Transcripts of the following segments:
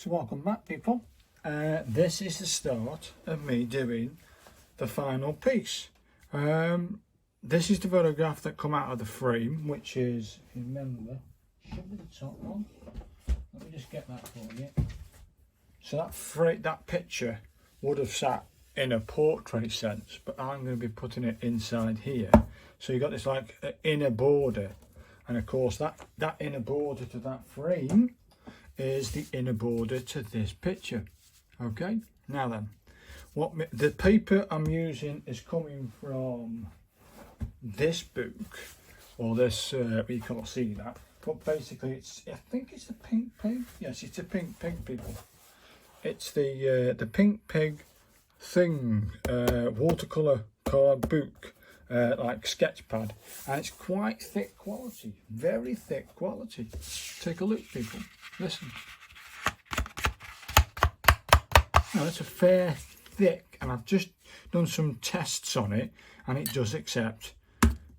So welcome back, people. This is the start of me doing the final piece. This is the photograph that come out of the frame, which is, if you remember, should be the top one. Let me just get that for you. So that picture would have sat in a portrait sense, but I'm going to be putting it inside here. So you've got this like inner border, and of course that inner border to that frame is the inner border to this picture. Okay, now then, the paper I'm using is coming from this book, or this you can't see that, but basically I think it's a Pink Pig. Yes, it's a Pink Pig, people. It's the Pink Pig thing, watercolor card book, like sketch pad, and it's quite thick quality, very thick quality. Take a look, people. Listen. Now it's a fair thick, and I've just done some tests on it, and it does accept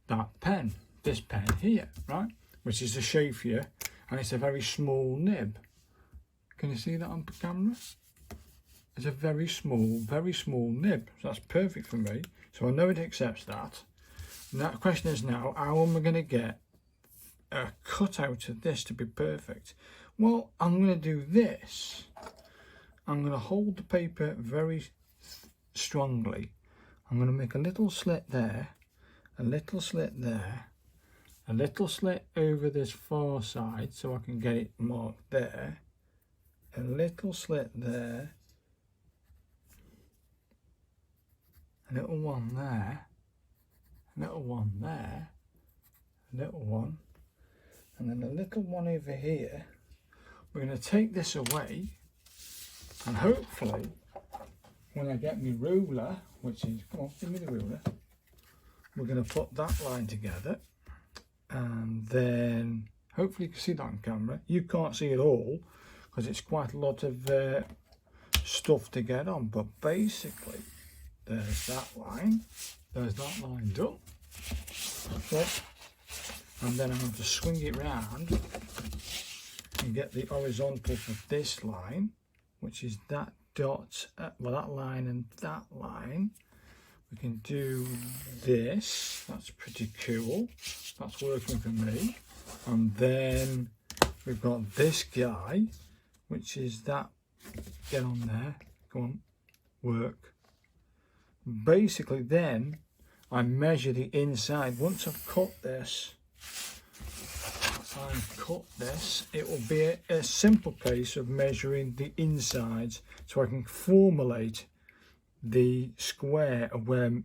that pen, this pen here, right, which is a Sheaffer, and it's a very small nib. Can you see that on camera? It's a very small nib, so that's perfect for me. So I know it accepts that. And that question is now, how am I going to get a cutout of this to be perfect? Well, I'm going to do this. I'm going to hold the paper very strongly. I'm going to make a little slit there, a little slit there, a little slit over this far side so I can get it marked there, a little slit there, a little one there, a little one there, a little one, and then a little one over here. We're going to take this away, and hopefully when I get my ruler, which is, come on, give me the ruler, we're going to put that line together, and then hopefully you can see that on camera. You can't see it all because it's quite a lot of stuff to get on, but basically there's that line done. Okay. And then I'm going to swing it round and get the horizontal for this line, which is that dot, well, that line and that line. We can do this, that's pretty cool, that's working for me. And then we've got this guy, which is that, get on there, go on, work. Basically then I measure the inside. Once I've cut this, it will be a simple case of measuring the insides so I can formulate the square of where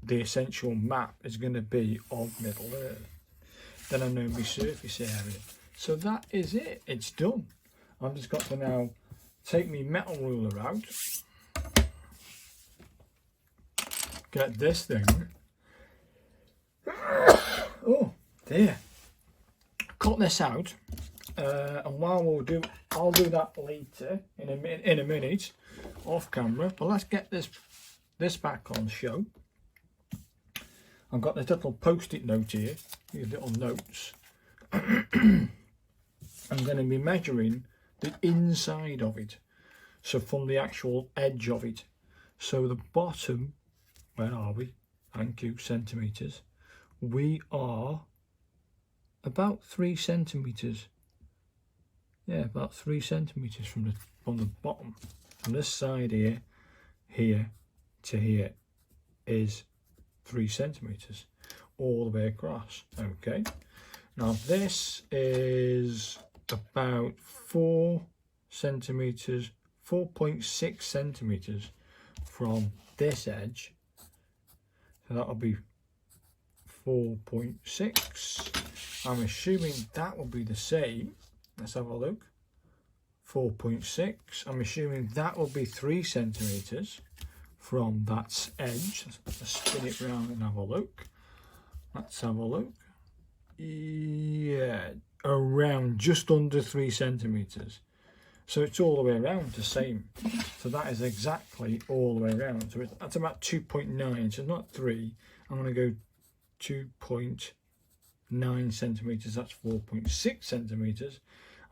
the essential map is going to be of Middle Earth. Then I know my surface area. So that is it, it's done. I've just got to now take my metal ruler out, get this thing, oh dear, cut this out, and while I'll do that later in a minute off camera, but let's get this back on show. I've got this little post-it note here, these little notes. I'm going to be measuring the inside of it, so from the actual edge of it, so the bottom, where are we? Thank you, centimetres. We are about 3 centimetres. Yeah, about 3 centimetres from the bottom. From this side here to here is 3 centimetres all the way across. Okay. Now this is about 4 centimetres, 4.6 centimetres from this edge. So that'll be 4.6. I'm assuming that will be the same. Let's have a look. 4.6. I'm assuming that will be 3 centimetres from that edge. Let's spin it round and have a look. Let's have a look. Yeah, around just under 3 centimetres. So it's all the way around the same. So that is exactly all the way around. So that's about 2.9. So not 3. I'm going to go 2.9 centimetres. That's 4.6 centimetres.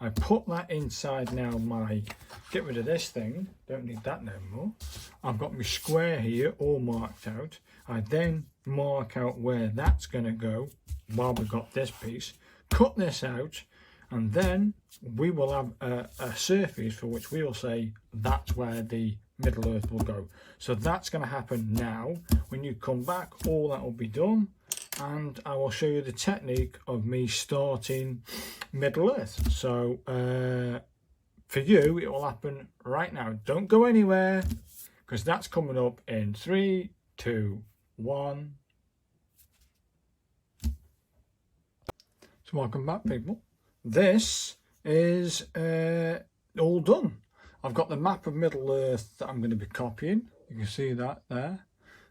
I put that inside now my, get rid of this thing, don't need that no more. I've got my square here all marked out. I then mark out where that's going to go while we've got this piece, cut this out, and then we will have a surface for which we will say that's where the Middle Earth will go. So that's going to happen now. When you come back, all that will be done, and I will show you the technique of me starting Middle Earth. So for you, it will happen right now. Don't go anywhere, because that's coming up in 3, 2, 1. So welcome back, people. This is all done. I've got the map of Middle Earth that I'm going to be copying. You can see that there.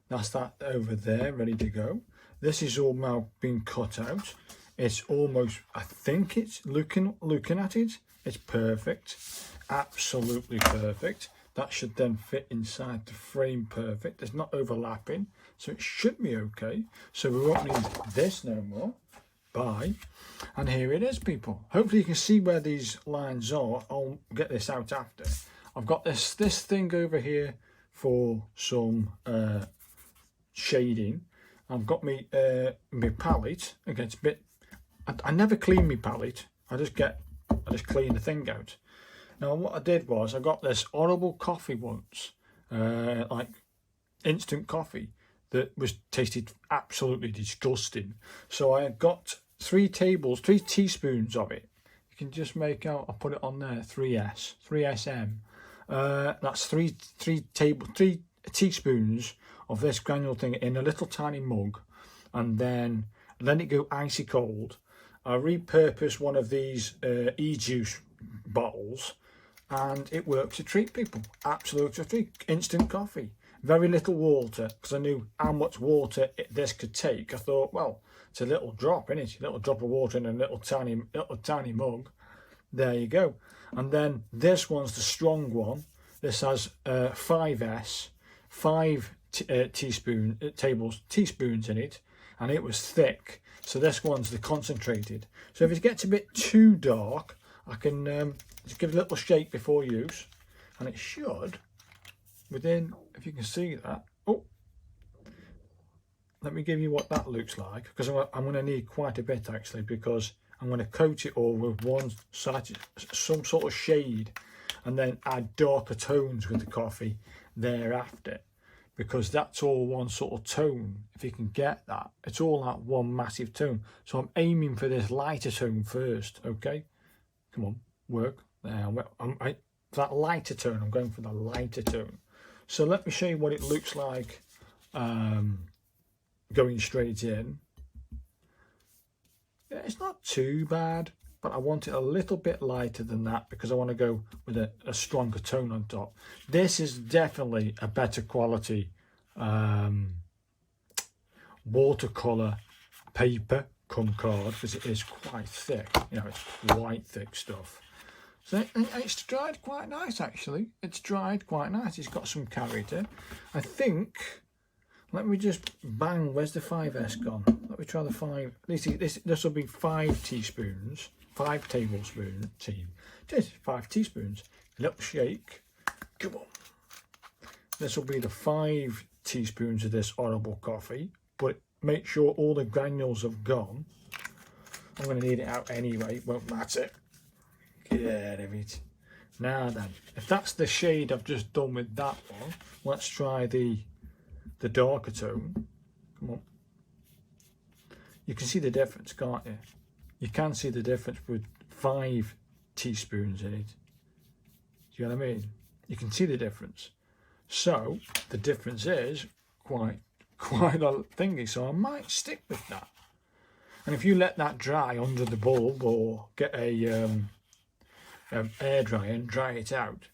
That's that over there, ready to go. This is all now being cut out. It's almost, I think it's looking at it, it's perfect, absolutely perfect. That should then fit inside the frame perfect. It's not overlapping, so it should be okay. So we won't need this no more. Bye. And here it is, people. Hopefully you can see where these lines are. I'll get this out after. I've got this thing over here for some shading. I've got my palette. Okay, it's a bit. I never clean my palette. I just clean the thing out. Now what I did was I got this horrible coffee once, like instant coffee, that was tasted absolutely disgusting. So I got 3 teaspoons of it. You can just make out, I'll put it on there, 3SM. That's 3 teaspoons of this granule thing in a little tiny mug, and then let it go icy cold. I repurpose one of these e-juice bottles, and it works a treat, people. Absolute treat. Instant coffee. Very little water, because I knew how much water this could take. I thought, well, it's a little drop, isn't it? A little drop of water in a little tiny mug. There you go. And then this one's the strong one. This has 5S, 5 teaspoons in it, and it was thick. So this one's the concentrated. So if it gets a bit too dark, I can just give it a little shake before use, and it should, within, if you can see that. Oh, let me give you what that looks like, because I'm going to need quite a bit actually, because I'm going to coat it all with some sort of shade, and then add darker tones with the coffee thereafter, because that's all one sort of tone. If you can get that, it's all that one massive tone. So I'm aiming for this lighter tone first. Okay, come on, work there. That lighter tone, I'm going for the lighter tone. So let me show you what it looks like going straight in. Yeah, it's not too bad, but I want it a little bit lighter than that, because I want to go with a stronger tone on top. This is definitely a better quality watercolor paper come card, because it is quite thick. You know, it's quite thick stuff. So it's dried quite nice actually. It's dried quite nice. It's got some character. I think. Let me just bang. Where's the 5S gone? Let me try the 5. This will be 5 teaspoons. 5 tablespoons. 5 teaspoons. A little shake. Come on. This will be the 5 teaspoons of this horrible coffee. But make sure all the granules have gone. I'm going to need it out anyway. Won't matter. Get rid of it. Now then, if that's the shade I've just done with that one, let's try the darker tone. Come on. You can see the difference, can't you? You can see the difference with 5 teaspoons in it. Do you know what I mean? You can see the difference. So the difference is quite a thingy. So I might stick with that. And if you let that dry under the bulb, or get a air dryer and dry it out,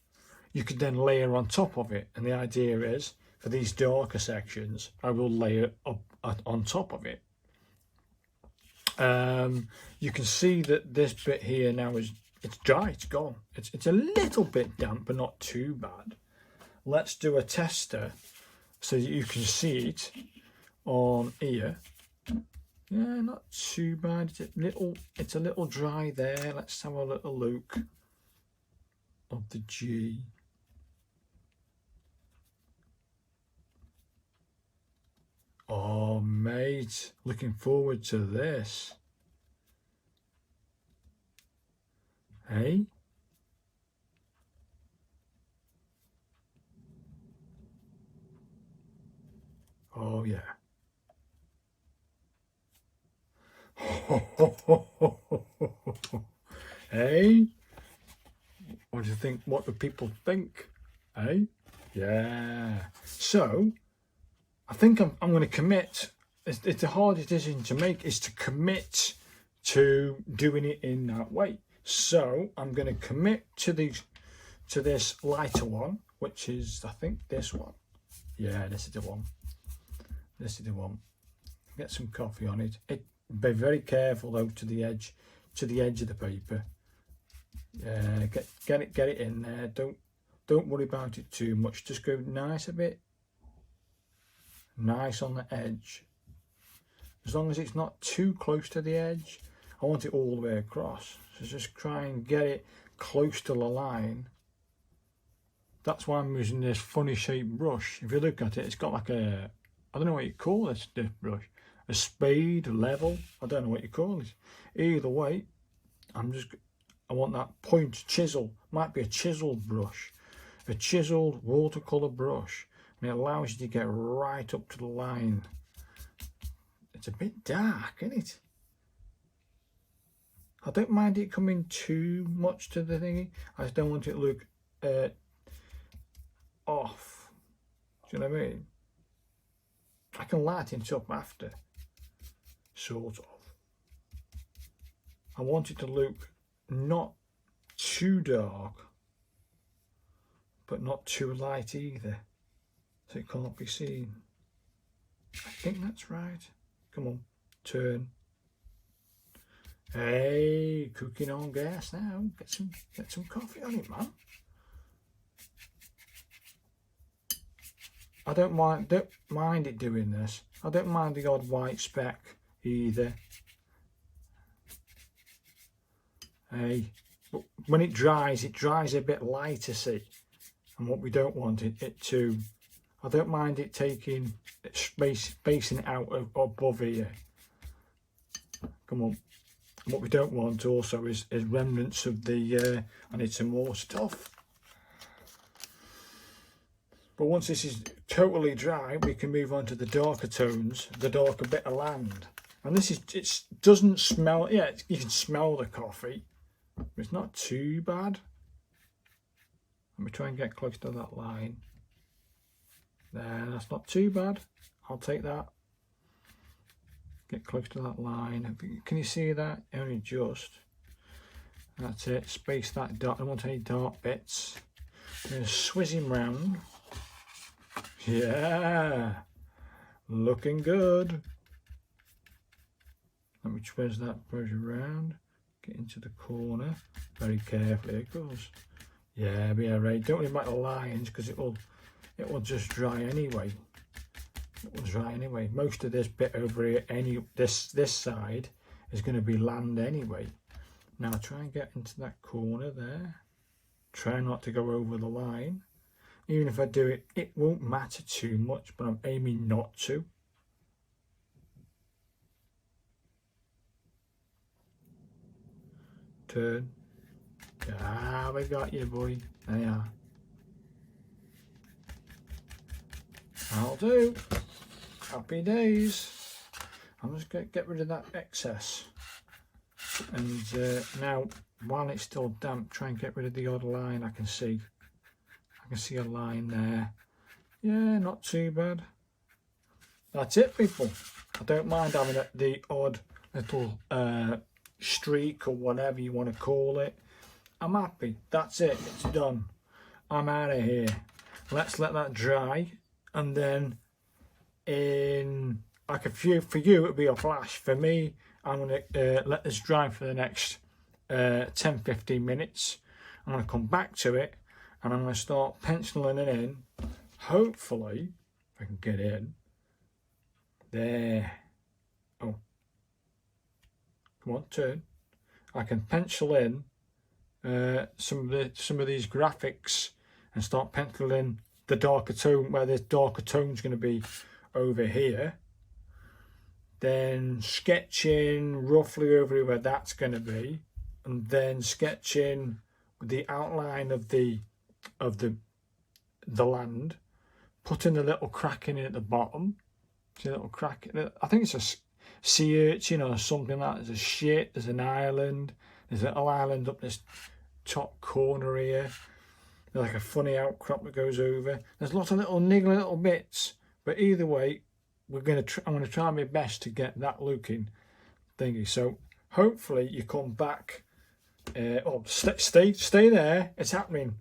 you could then layer on top of it. And the idea is, for these darker sections, I will layer up on top of it. You can see that this bit here now it's dry, it's gone. It's a little bit damp, but not too bad. Let's do a tester so that you can see it on here. Yeah, not too bad. It's a little dry there. Let's have a little look of the G. Oh, mate, looking forward to this. Hey? Oh, yeah. Hey? What do you think? What do people think? Hey? Yeah. So, I think I'm going to commit. It's a hard decision to make, is to commit to doing it in that way. So I'm going to commit to this lighter one, which is, I think, this one. Yeah, this is the one. This is the one. Get some coffee on it. Be very careful though to the edge of the paper. Yeah, get it in there. Don't worry about it too much. Just go nice a bit. Nice on the edge. As long as it's not too close to the edge. I want it all the way across. So just try and get it close to the line. That's why I'm using this funny shaped brush. If you look at it, it's got like a, I don't know what you call this brush. A spade, a level. I don't know what you call it. Either way, I want that point chisel. Might be a chiseled brush. A chiseled watercolour brush. And it allows you to get right up to the line. It's a bit dark, isn't it? I don't mind it coming too much to the thingy. I just don't want it to look off. Do you know what I mean? I can lighten it up after, sort of. I want it to look not too dark, but not too light either, so it can't be seen. I think that's right. Come on, turn. Hey, cooking on gas now. Get some coffee on it, man. I don't mind it doing this. I don't mind the odd white speck either. Hey, but when it dries a bit lighter, see. And what we don't want it to, I don't mind it taking spacing it out above here. Come on. What we don't want also is remnants of the, I need some more stuff. But once this is totally dry, we can move on to the darker tones, the darker bit of land. And this is, it doesn't smell, yeah, you can smell the coffee. It's not too bad. Let me try and get close to that line. There, that's not too bad. I'll take that. Get close to that line. Can you see that? Only just. That's it. Space that dark. I don't want any dark bits. I'm going to swizz him round. Yeah. Looking good. Let me twist that brush around. Get into the corner. Very carefully, of course. Yeah, be alright. Don't worry about the lines because it will just dry anyway. It will dry anyway. Most of this bit over here, this side is going to be land anyway. Now try and get into that corner there. Try not to go over the line. Even if I do it, it won't matter too much, but I'm aiming not to. Turn. Ah, we got you, boy. There you are. I'll do. Happy days. I'm just going to get rid of that excess. And now, while it's still damp, try and get rid of the odd line I can see. I can see a line there. Yeah, not too bad. That's it, people. I don't mind having the odd little streak or whatever you want to call it. I'm happy. That's it. It's done. I'm out of here. Let's let that dry, and then in like for you it'll be a flash. For me, I'm gonna let this dry for the next 10-15 minutes. I'm gonna come back to it, and I'm gonna start penciling it in. Hopefully, if I can get in there. Oh, Come on, turn. I can pencil in some of these graphics and start penciling the darker tone, where this darker tone is going to be over here. Then sketching roughly over where that's going to be, and then sketching the outline of the land, putting a little crack in it at the bottom. See a little crack? I think it's a sea urchin or something like that. There's a shit, there's an island, there's a little island up this top corner here. There's like a funny outcrop that goes over. There's lots of little niggly little bits, but either way, I'm going to try my best to get that looking thingy. So hopefully you come back. Stay there. It's happening.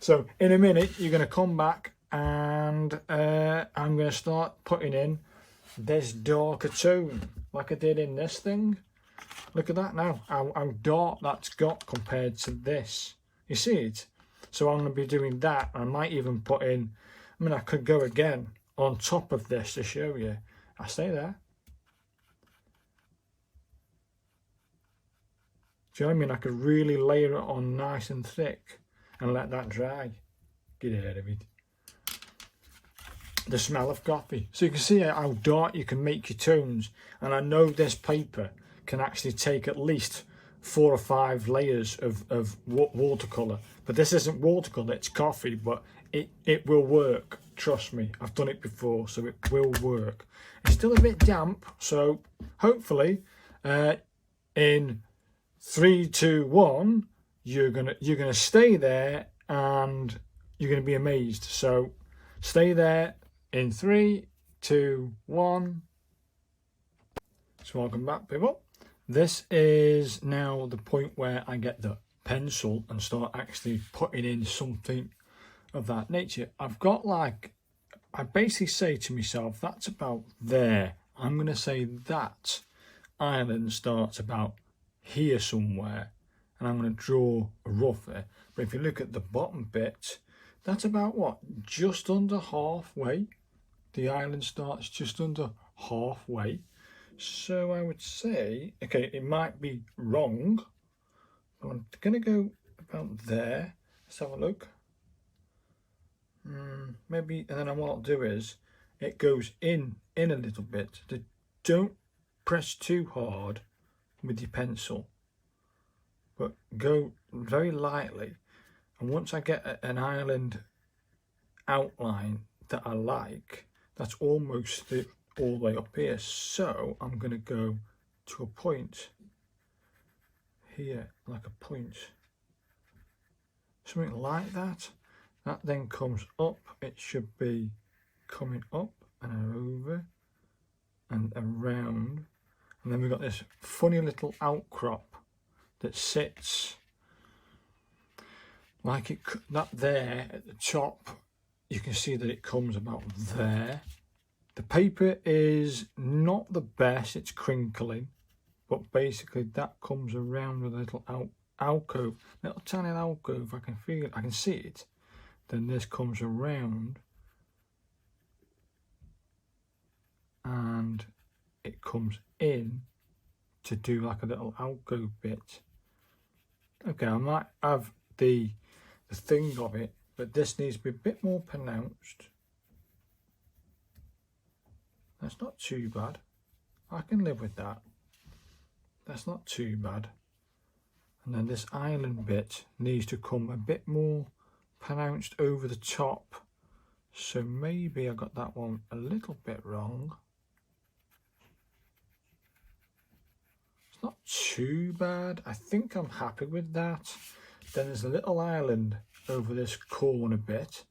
So in a minute you're going to come back, and I'm going to start putting in this darker tone like I did in this thing. Look at that now, how dark that's got compared to this. You see it? So I'm going to be doing that. I might even put in, I could go again on top of this to show you. I stay there. Do you know what I mean? I could really layer it on nice and thick and let that dry. Get out of it. The smell of coffee. So you can see how dark you can make your tones. And I know this paper can actually take at least 4 or 5 layers of watercolour. But this isn't watercolour, it's coffee, but it will work. Trust me, I've done it before, so it will work. It's still a bit damp, so hopefully in 3, 2, 1, you're gonna stay there and you're gonna be amazed. So stay there in 3, 2, 1. So welcome back, people. This is now the point where I get the pencil and start actually putting in something of that nature. I've got I basically say to myself, that's about there. I'm going to say that island starts about here somewhere, and I'm going to draw a rougher. But if you look at the bottom bit, that's about what? Just under halfway. The island starts just under halfway. So I would say, okay, it might be wrong, but I'm going to go about there. Let's have a look. Maybe, and then what I'll do is it goes in a little bit. Don't press too hard with your pencil, but go very lightly. And once I get an island outline that I like, that's almost all the way up here. So I'm going to go to a point here, like a point, something like that. That then comes up. It should be coming up and over and around. And then we've got this funny little outcrop that sits like that there at the top. You can see that it comes about there. The paper is not the best, it's crinkling, but basically that comes around with a little alcove, little tiny alcove. I can feel it, I can see it. Then this comes around and it comes in to do like a little alcove bit. Okay, I might have the thing of it, but this needs to be a bit more pronounced. That's not too bad. I can live with that. That's not too bad. And then this island bit needs to come a bit more pronounced over the top. So maybe I got that one a little bit wrong. It's not too bad. I think I'm happy with that. Then there's a little island over this corner bit,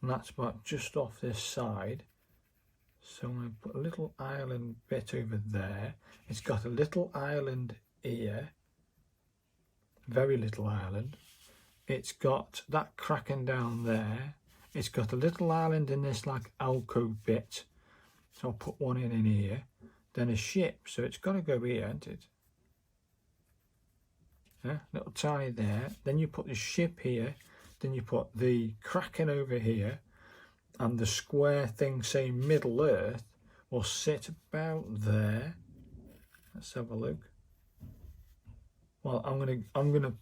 and that's about just off this side. So I'm going to put a little island bit over there. It's got a little island here, very little island. It's got that cracking down there. It's got a little island in this like alcove bit. So I'll put one in here. Then a ship, so it's got to go here, hasn't it? Yeah, little tiny there. Then you put the ship here. Then you put the cracking over here. And the square thing saying Middle Earth will sit about there. Let's have a look. Well, I'm gonna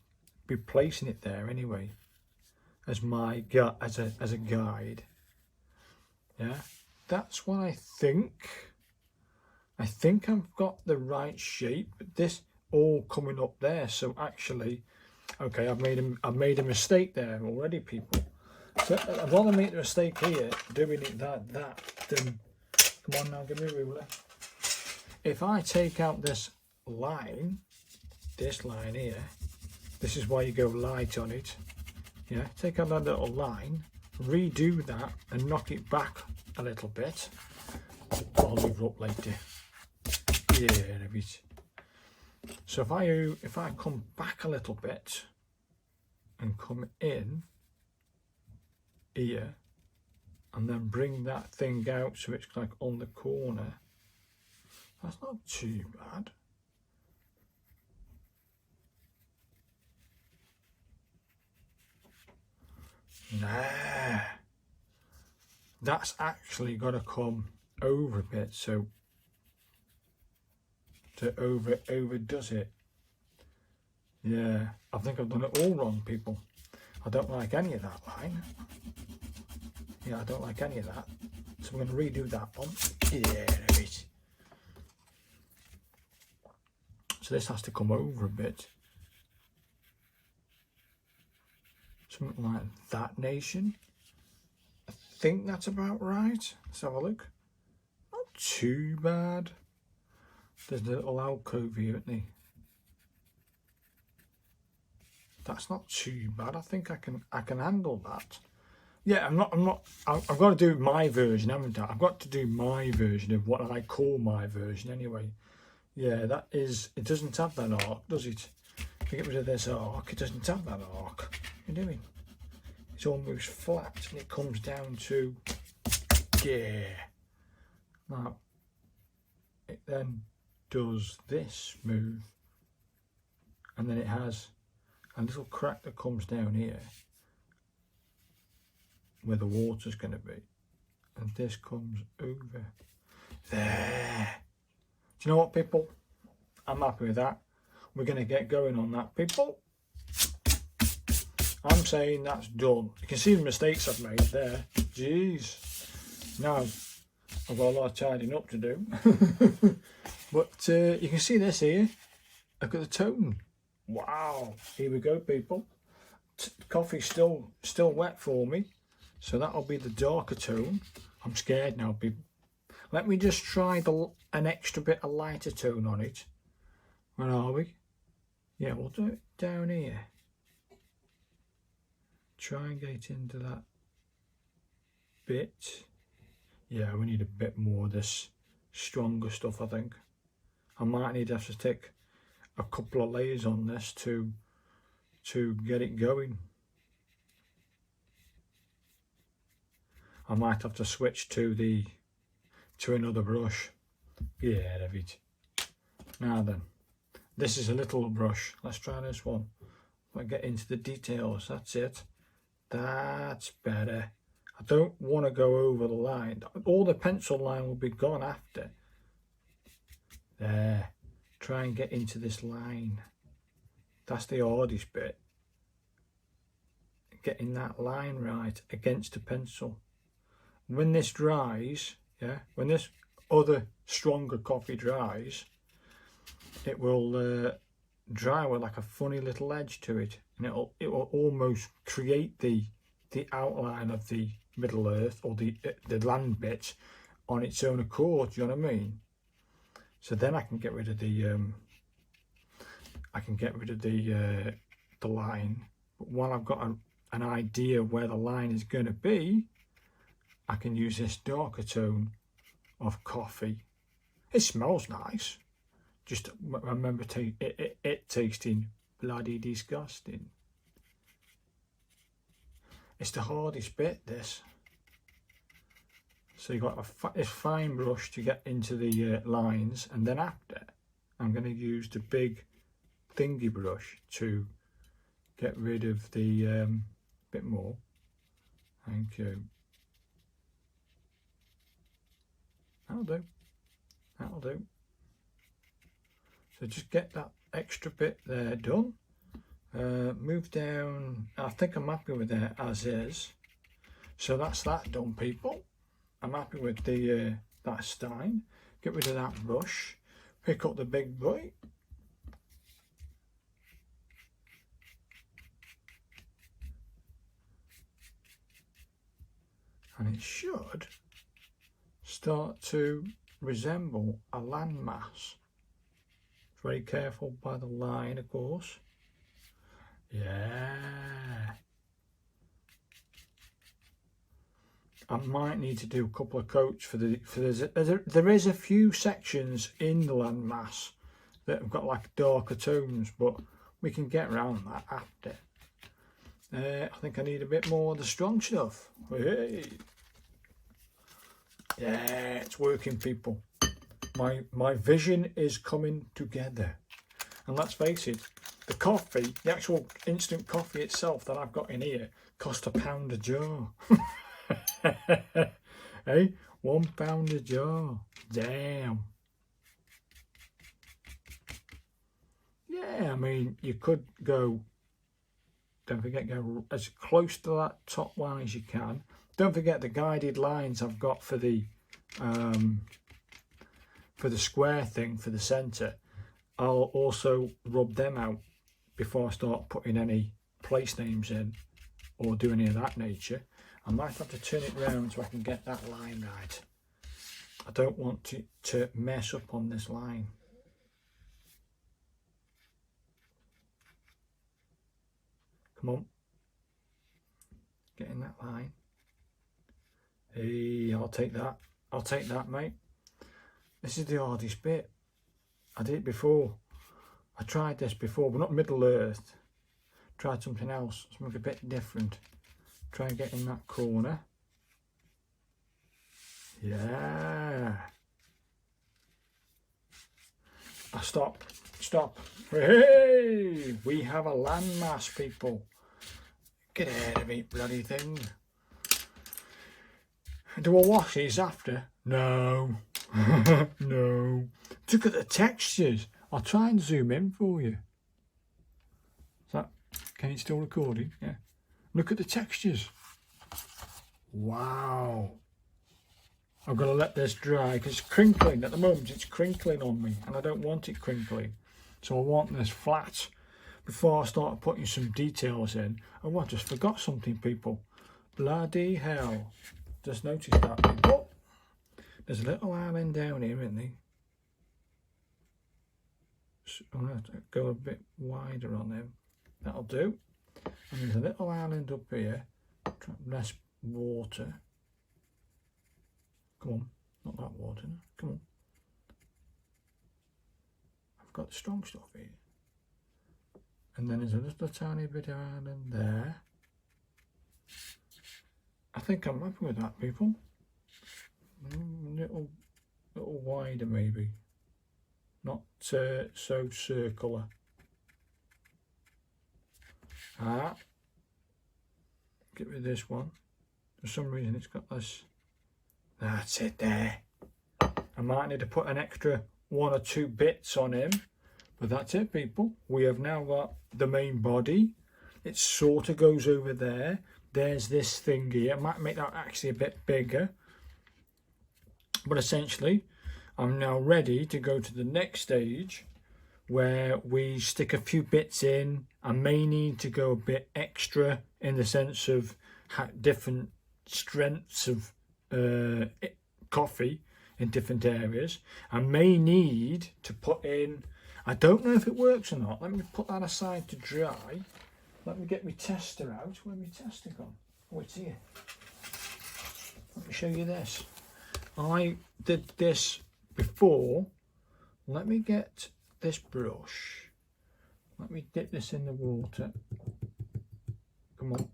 be placing it there anyway, as my as a guide. Yeah, that's what I think. I think I've got the right shape. This all coming up there. So actually, okay, I've made a mistake there already, people. So I'd rather make the mistake here, doing it that than. Come on now, give me a ruler. If I take out this line here, this is why you go light on it. Yeah, take out that little line, redo that, and knock it back a little bit. I'll leave it up later. Yeah, a bit. So if I come back a little bit and come in here, and then bring that thing out so it's like on the corner, that's not too bad. Nah, that's actually got to come over a bit, so to overdoes it. Yeah, I think I've done it all wrong, people. I don't like any of that line. Yeah, I don't like any of that. So we're going to redo that one. Yeah, there it is. So this has to come over a bit. Something like that, nation. I think that's about right. Let's have a look. Not too bad. There's a little alcove here, isn't there? That's not too bad. I think I can handle that. Yeah, I've got to do my version, haven't I? I've got to do my version of what I call my version anyway. Yeah, that is, it doesn't have that arc, does it? If you get rid of this arc, it doesn't have that arc. What are you doing? It's almost flat and it comes down to, yeah. Now, it then does this move, and then it has a little crack that comes down here where the water's going to be, and this comes over there. Do you know what, people? I'm happy with that. We're going to get going on that, people. I'm saying that's done. You can see the mistakes I've made there. Jeez. Now I've got a lot of tidying up to do. But you can see this here. Look at the tone. Wow. Here we go, people. Coffee's still wet for me, so that'll be the darker tone. I'm scared now, people. Let me just try an extra bit of lighter tone on it. Where are we? Yeah, we'll do it down here. Try and get into that bit. Yeah, we need a bit more of this stronger stuff, I think. I might need to have to take a couple of layers on this to get it going. I might have to switch to another brush. Yeah, David. Now then, this is a little brush. Let's try this one. I'll get into the details. That's it. That's better. I don't want to go over the line. All the pencil line will be gone after. There. Try and get into this line. That's the hardest bit. Getting that line right against the pencil. When this dries, yeah, when this other stronger coffee dries, it will dry with like a funny little edge to it, and it will almost create the outline of the Middle Earth or the land bit on its own accord. Do you know what I mean? So then I can get rid of the line. But while I've got an idea where the line is going to be, I can use this darker tone of coffee. It smells nice. Just remember it tasting bloody disgusting. It's the hardest bit, this. So you've got this fine brush to get into the lines, and then after I'm going to use the big thingy brush to get rid of the bit more. Thank you. That'll do. That'll do. So just get that extra bit there done. Move down. I think I'm happy with that as is. So that's that done, people. I'm happy with the that Stein. Get rid of that brush. Pick up the big boy. And it should start to resemble a landmass. Very careful by the line, of course. Yeah. I might need to do a couple of coats for there is a few sections in the landmass that have got like darker tones, but we can get around that after. I think I need a bit more of the strong stuff. Hey. Yeah, it's working, people. My vision is coming together. And let's face it, the coffee, the actual instant coffee itself that I've got in here, cost £1 a jar. Hey, £1 a jar. Damn. Yeah, I mean, you could go, don't forget, go as close to that top line as you can. Don't forget the guided lines I've got for the square thing for the center. I'll also rub them out before I start putting any place names in or do any of that nature. I might have to turn it round so I can get that line right. I don't want to mess up on this line. Come on. Get in that line. Hey, I'll take that. I'll take that, mate. This is the hardest bit. I did it before. I tried this before, but not Middle Earth. Tried something else, something a bit different. Try and get in that corner. Yeah. Stop. Hey, we have a landmass, people. Get out of it, bloody thing. Do I wash these after? No. No. Look at the textures. I'll try and zoom in for you. Can you still recording? Yeah. Look at the textures. Wow. I've got to let this dry because it's crinkling. At the moment it's crinkling on me and I don't want it crinkling. So I want this flat before I start putting some details in. Oh, I just forgot something, people. Bloody hell. Just noticed that, people. There's a little island down here, isn't there? So I'm going to have to go a bit wider on him. That'll do. And there's a little island up here. Less water. Come on. Not that water. Come on. I've got the strong stuff here. And then there's a little tiny bit of island there. I think I'm happy with that, people. Little wider maybe. Not so circular. Get rid of this one. For some reason it's got this. That's it there. I might need to put an extra 1 or 2 bits on him. But that's it, people. We have now got the main body. It sort of goes over there. There's this thing here. I might make that actually a bit bigger. But essentially, I'm now ready to go to the next stage where we stick a few bits in. I may need to go a bit extra in the sense of different strengths of coffee in different areas. I may need to put in, I don't know if it works or not. Let me put that aside to dry. Let me get my tester out. Where's my tester gone? Oh, it's here. Let me show you this. I did this before. Let me get this brush. Let me dip this in the water. Come on.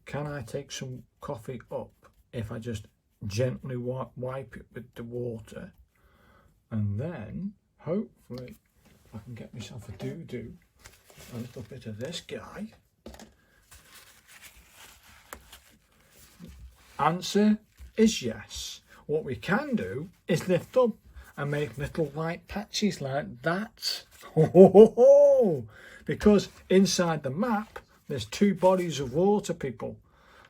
Can I take some coffee up if I just gently wipe it with the water? And then, hopefully, I can get myself a doo-doo. A little bit of this guy. Answer is yes. What we can do is lift up and make little white patches like that. Because inside the map, there's two bodies of water, people.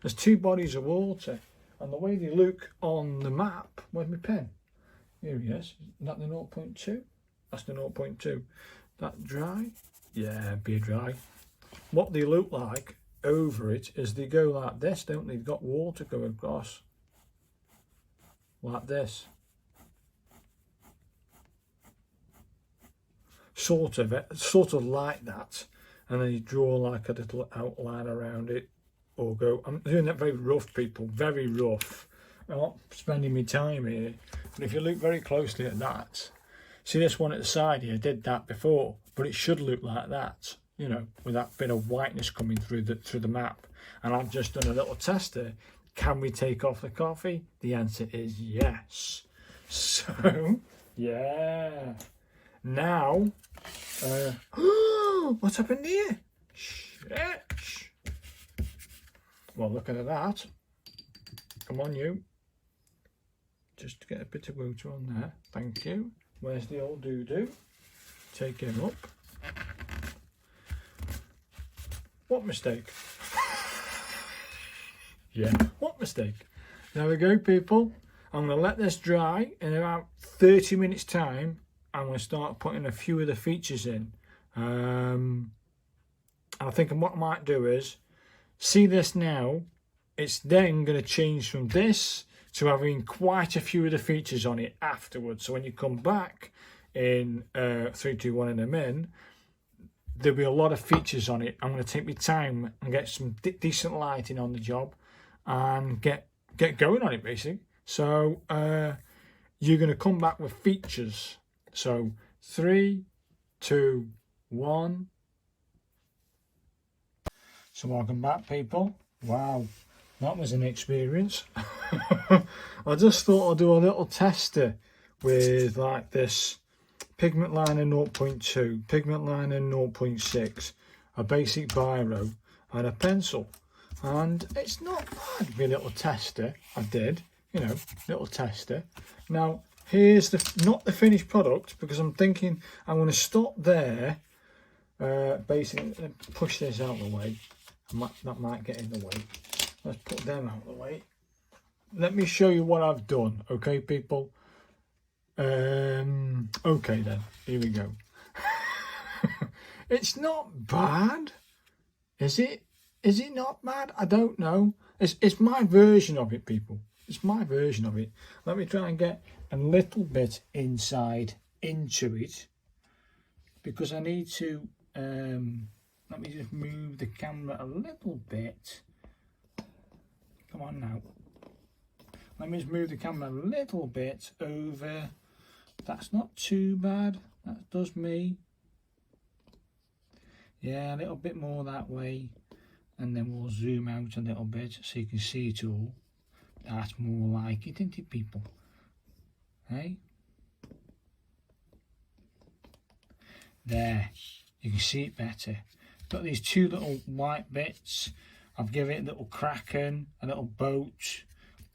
There's two bodies of water. And the way they look on the map, where's my pen? Here he is. Is that the 0.2? That's the 0.2. That dry? Yeah, be dry. What they look like over it is they go like this, don't they? They've got water going across. Like this. Sort of like that. And then you draw like a little outline around it. Or go, I'm doing that very rough, people, very rough. I'm not spending my time here. But if you look very closely at that, see this one at the side here, I did that before, but it should look like that, you know, with that bit of whiteness coming through the map. And I've just done a little test there. Can we take off the coffee? The answer is yes. So, yeah. Now, what's happened here? Shit. Well, look at that. Come on, you. Just to get a bit of water on there. Thank you. Where's the old doo-doo? Take him up. What mistake? Yeah, what mistake? There we go, people. I'm going to let this dry. In about 30 minutes time, I'm going to start putting a few of the features in. And I think what I might do is, see this now, it's then going to change from this to having quite a few of the features on it afterwards. So when you come back in 3, 2, 1 and I'm in, there'll be a lot of features on it. I'm going to take my time and get some decent lighting on the job and get going on it, basically. So you're going to come back with features. So 3, 2, 1. So welcome back, people. Wow, that was an experience. I just thought I'd do a little tester with like this pigment liner 0.2, pigment liner 0.6, a basic biro and a pencil. And it's not bad with a little tester. I did, you know, little tester. Now, here's not the finished product, because I'm thinking I'm going to stop there. Basically, push this out of the way. That might get in the way. Let's put them out of the way. Let me show you what I've done, okay, people? Okay then, here we go. It's not bad, is it? Is it not bad? I don't know. It's my version of it, people. It's my version of it. Let me try and get a little bit inside into it, because I need to let me just move the camera a little bit. Come on now. Let me just move the camera a little bit over. That's not too bad. That does me. Yeah, a little bit more that way. And then we'll zoom out a little bit so you can see it all. That's more like it, isn't it, people? Hey? There. You can see it better. Got these two little white bits. I've given it a little kraken, a little boat,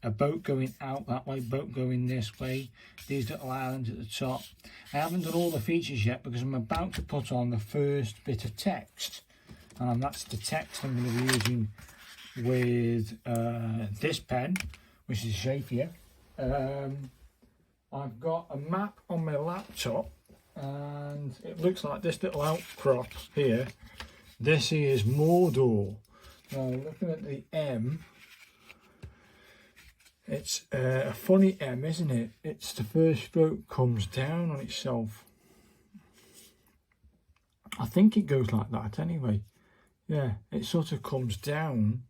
a boat going out that way, boat going this way, these little islands at the top. I haven't done all the features yet because I'm about to put on the first bit of text, and that's the text I'm going to be using with this pen, which is Shapier. I've got a map on my laptop, and it looks like this little outcrop here. This is Mordor. Now, looking at the M, it's a funny M, isn't it? It's the first stroke comes down on itself. I think it goes like that anyway. Yeah, it sort of comes down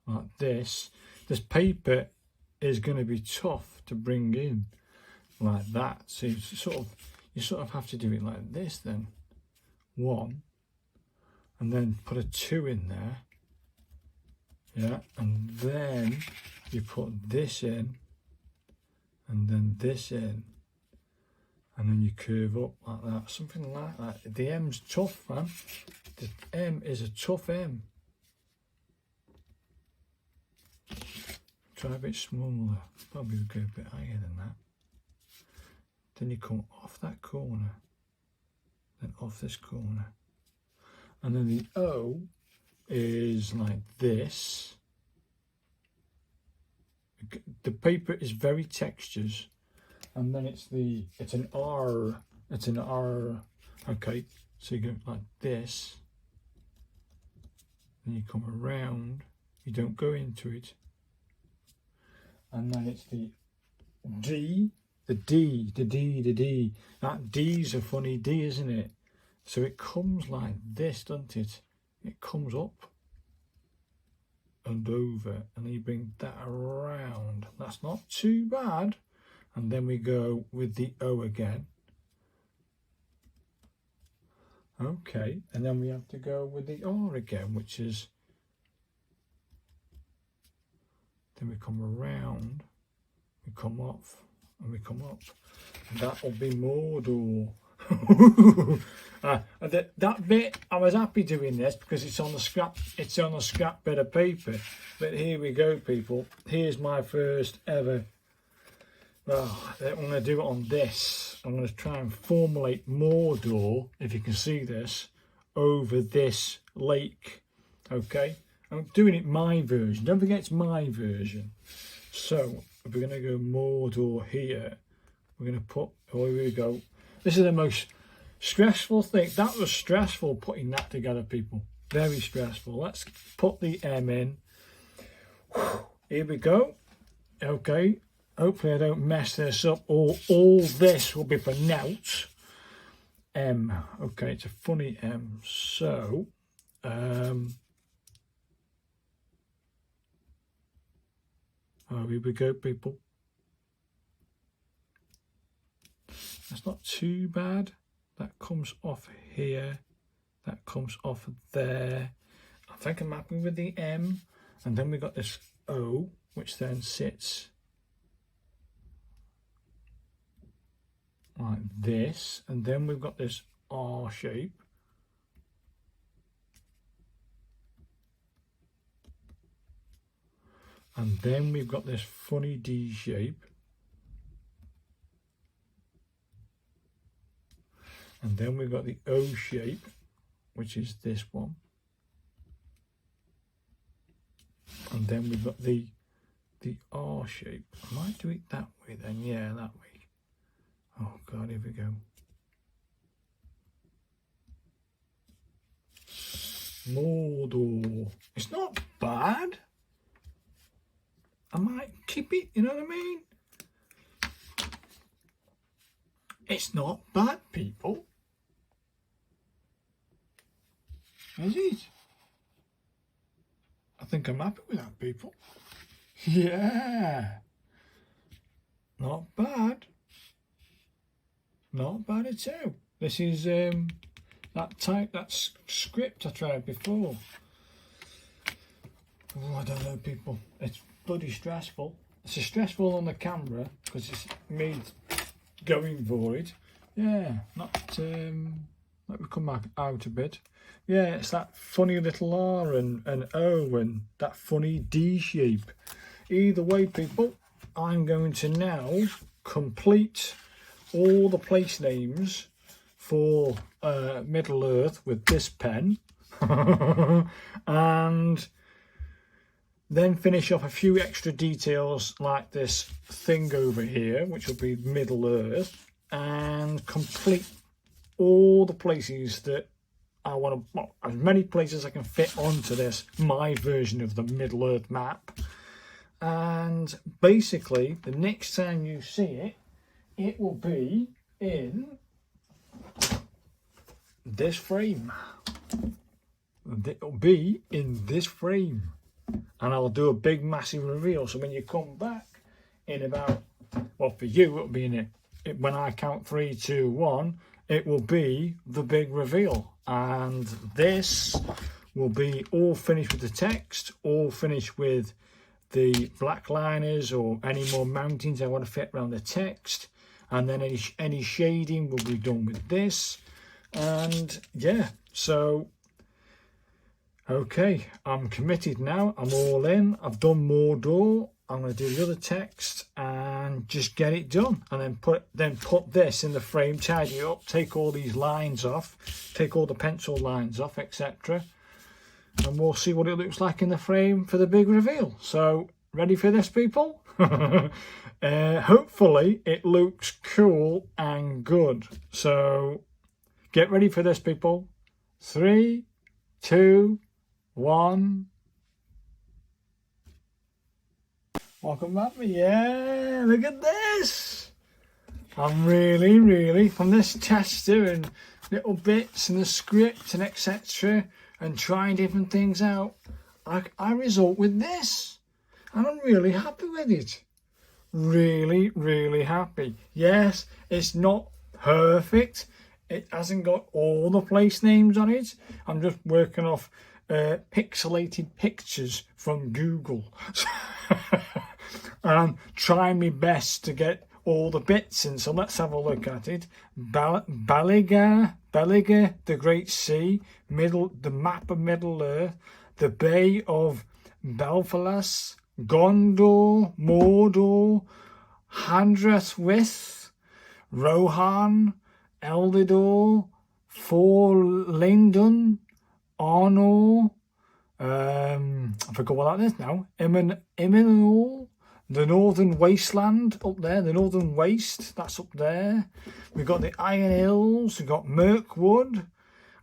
like this. This paper is going to be tough to bring in like that. So you sort of have to do it like this then. 1. And then put a 2 in there, yeah, and then you put this in, and then this in, and then you curve up like that, something like that. The M's tough, man. The M is a tough M. Try a bit smaller, probably go a bit higher than that. Then you come off that corner then off this corner. And then the O is like this. The paper is very textures. And then it's an R. It's an R. Okay, so you go like this. Then you come around. You don't go into it. And then it's the D. The D. That D's a funny D, isn't it? So it comes like this, doesn't it? It comes up and over, and then you bring that around. That's not too bad. And then we go with the O again. Okay, and then we have to go with the R again, which is, then we come around, we come off, and we come up. And that will be Mordor. That bit, I was happy doing this because it's on a scrap bit of paper. But here we go, people. Here's my first ever. Well, I'm going to do it on this. I'm going to try and formulate Mordor, if you can see this, over this lake. Okay, I'm doing it my version. Don't forget it's my version. So if we're going to go Mordor here, we're going to put. Oh, here we go. This is the most stressful thing. That was stressful putting that together, people. Very stressful. Let's put the M in. Here we go. Okay. Hopefully I don't mess this up. All this will be pronounced M. Okay, it's a funny M. So, oh, here we go, people. That's not too bad. That comes off here. That comes off there. I think I'm happy with the M. And then we got this O, which then sits like this. And then we've got this R shape. And then we've got this funny D shape. And then we've got the O shape, which is this one. And then we've got the R shape. I might do it that way then. Yeah, that way. Oh God, here we go. Mordor. It's not bad. I might keep it, you know what I mean? It's not bad, people. Is it? I think I'm happy with that, people. Yeah. Not bad. Not bad at all. This is that script I tried before. Oh, I don't know, people. It's bloody stressful. It's stressful on the camera because it's me going for it. Yeah, not let me come back out a bit. Yeah, it's that funny little R and O and that funny D shape. Either way, people, I'm going to now complete all the place names for Middle Earth with this pen and then finish off a few extra details like this thing over here, which will be Middle Earth, and complete all the places that I want to, well, as many places as I can fit onto this, my version of the Middle Earth map. And basically, the next time you see it, it will be in this frame. It will be in this frame. And I'll do a big, massive reveal. So when you come back in about, well, for you, it'll be in it. When I count 3, 2, 1, it will be the big reveal. And this will be all finished with the text, all finished with the black liners or any more mountings I want to fit around the text. And then any shading will be done with this. And yeah, so okay, I'm committed now. I'm all in. I've done Mordor. I'm going to do the other text and and just get it done, and then put this in the frame, tidy it up, take all these lines off, take all the pencil lines off, etc., and we'll see what it looks like in the frame for the big reveal. So ready for this, people? Hopefully it looks cool and good, so get ready for this, people. 3, 2, 1. Welcome back. Yeah, look at this. I'm really, from this test doing little bits and the script and etc. and trying different things out, I result with this. And I'm really happy with it. Really happy. Yes, it's not perfect. It hasn't got all the place names on it. I'm just working off pixelated pictures from Google. And I'm trying my best to get all the bits in. So let's have a look at it. Balaga, the Great Sea, the map of Middle Earth, the Bay of Belfalas, Gondor, Mordor, Handrethwith, Rohan, Eldidor, Forlindon, Arnor, I forgot what that is now, Iminol, the Northern Wasteland up there, the Northern Waste, that's up there. We've got the Iron Hills, we've got Mirkwood.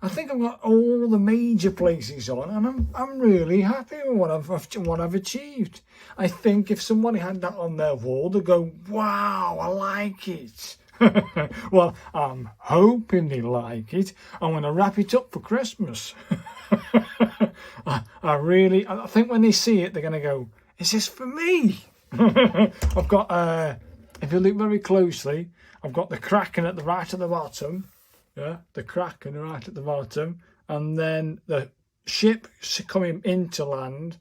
I think I've got all the major places on, and I'm really happy with what I've achieved. I think if somebody had that on their wall, they'd go, wow, I like it. Well, I'm hoping they like it. I'm going to wrap it up for Christmas. I think when they see it, they're going to go, is this for me? I've got, if you look very closely, I've got the Kraken at the right at the bottom. Yeah, the Kraken right at the bottom. And then the ship coming into land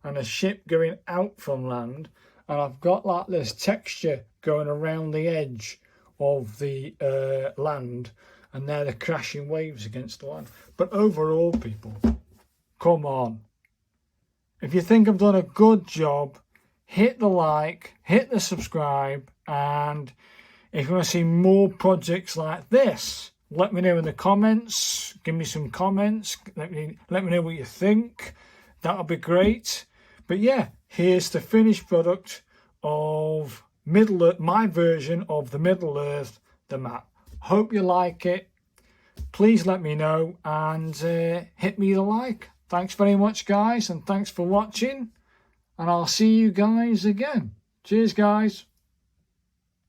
and a ship going out from land. And I've got like this texture going around the edge of the land, and they're the crashing waves against the land. But overall, people, come on. If you think I've done a good job, hit the like, hit the subscribe, and if you want to see more projects like this, let me know in the comments. Give me some comments. Let me know what you think. That'll be great. But yeah, here's the finished product of Middle Earth, my version of the Middle Earth, the map. Hope you like it. Please let me know and hit me the like. Thanks very much, guys, and thanks for watching. And I'll see you guys again. Cheers, guys.